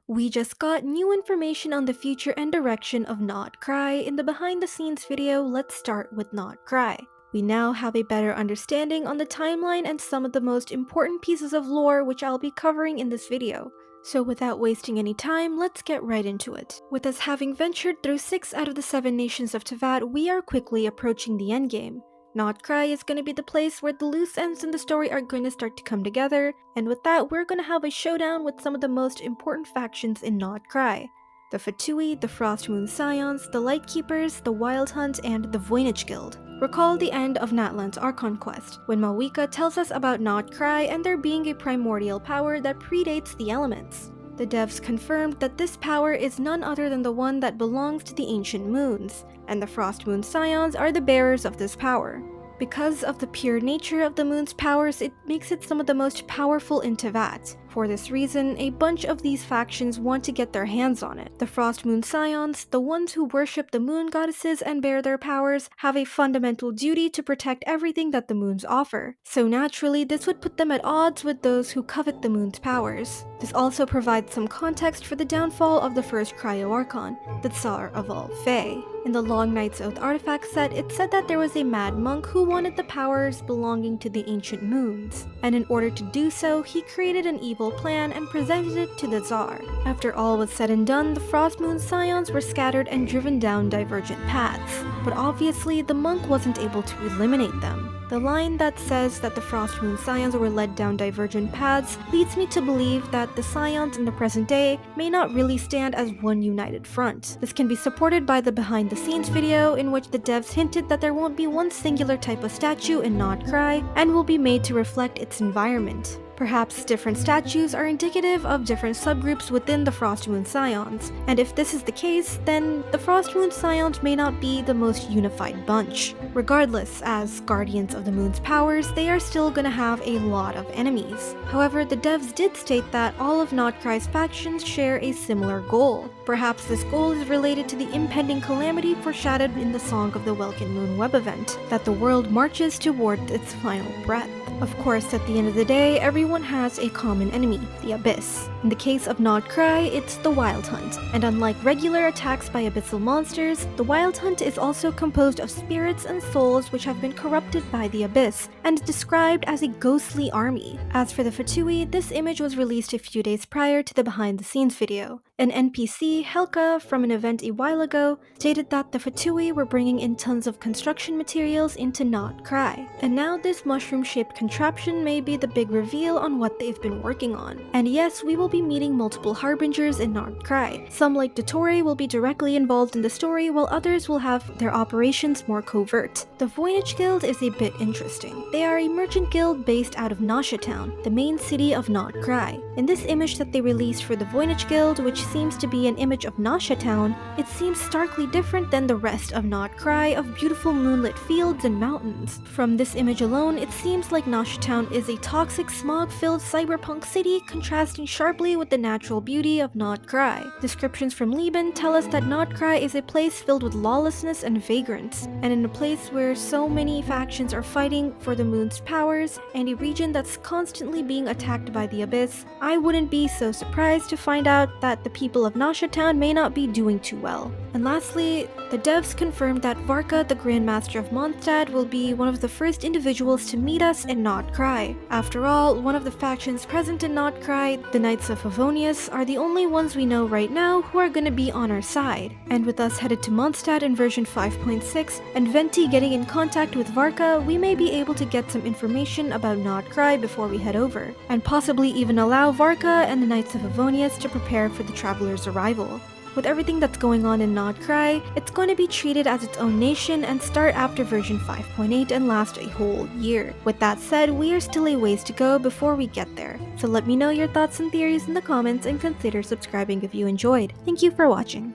We just got new information on the future and direction of Nod-Krai. In the behind the scenes video, let's start with Nod-Krai. We now have a better understanding on the timeline and some of the most important pieces of lore which I'll be covering in this video. So without wasting any time, let's get right into it. With us having ventured through 6 out of the 7 nations of Teyvat, we are quickly approaching the endgame. Nod-Krai is going to be the place where the loose ends in the story are going to start to come together, and with that we're going to have a showdown with some of the most important factions in Nod-Krai. The Fatui, the Frostmoon Scions, the Lightkeepers, the Wild Hunt, and the Voynich Guild. Recall the end of Natlan's archonquest, when Mawika tells us about Nod-Krai and there being a primordial power that predates the elements. The devs confirmed that this power is none other than the one that belongs to the ancient moons, and the Frostmoon Scions are the bearers of this power. Because of the pure nature of the moon's powers, it makes it some of the most powerful in Teyvat. For this reason, a bunch of these factions want to get their hands on it. The Frostmoon Scions, the ones who worship the moon goddesses and bear their powers, have a fundamental duty to protect everything that the moons offer. So naturally, this would put them at odds with those who covet the moon's powers. This also provides some context for the downfall of the first Cryo-Archon, the Tsar of all Fae. In the Long Night's Oath artifact set, it said that there was a mad monk who wanted the powers belonging to the ancient moons, and in order to do so, he created an evil plan and presented it to the Tsar. After all was said and done, the Frostmoon Scions were scattered and driven down divergent paths, but obviously the monk wasn't able to eliminate them. The line that says that the Frostmoon Scions were led down divergent paths leads me to believe that the Scions in the present day may not really stand as one united front. This can be supported by the behind the scenes video in which the devs hinted that there won't be one singular type of statue in Nod-Krai and will be made to reflect its environment. Perhaps different statues are indicative of different subgroups within the Frostmoon Scions, and if this is the case, then the Frostmoon Scions may not be the most unified bunch. Regardless, as guardians of the moon's powers, they are still gonna have a lot of enemies. However, the devs did state that all of Nod-Krai's factions share a similar goal. Perhaps this goal is related to the impending calamity foreshadowed in the Song of the Welkin Moon web event, that the world marches toward its final breath. Of course, at the end of the day, everyone has a common enemy, the Abyss. In the case of Nod-Krai, it's the Wild Hunt, and unlike regular attacks by abyssal monsters, the Wild Hunt is also composed of spirits and souls which have been corrupted by the Abyss, and described as a ghostly army. As for the Fatui, this image was released a few days prior to the behind the scenes video. An NPC, Helka, from an event a while ago, stated that the Fatui were bringing in tons of construction materials into Nod-Krai, and now this mushroom-shaped contraption may be the big reveal on what they've been working on. And yes, we will be meeting multiple harbingers in Nod-Krai. Some like Dottore will be directly involved in the story, while others will have their operations more covert. The Voynich Guild is a bit interesting. They are a merchant guild based out of Nasha Town, the main city of Nod-Krai. In this image that they released for the Voynich Guild, which seems to be an image of Nasha Town, it seems starkly different than the rest of Nod-Krai of beautiful moonlit fields and mountains. From this image alone, it seems like Nasha Town is a toxic, smog-filled cyberpunk city contrasting sharply with the natural beauty of Nod-Krai. Descriptions from Liban tell us that Nod-Krai is a place filled with lawlessness and vagrants, and in a place where so many factions are fighting for the moon's powers, and a region that's constantly being attacked by the Abyss, I wouldn't be so surprised to find out that the people of Nasha Town may not be doing too well. And lastly, the devs confirmed that Varka, the Grandmaster of Mondstadt, will be one of the first individuals to meet us in Nod-Krai. After all, one of the factions present in Nod-Krai, the Knights of Favonius, are the only ones we know right now who are gonna be on our side. And with us headed to Mondstadt in version 5.6, and Venti getting in contact with Varka, we may be able to get some information about Nod-Krai before we head over, and possibly even allow Varka and the Knights of Favonius to prepare for the traveler's arrival. With everything that's going on in Nod-Krai, it's going to be treated as its own nation and start after version 5.8 and last a whole year. With that said, we are still a ways to go before we get there. So let me know your thoughts and theories in the comments and consider subscribing if you enjoyed. Thank you for watching.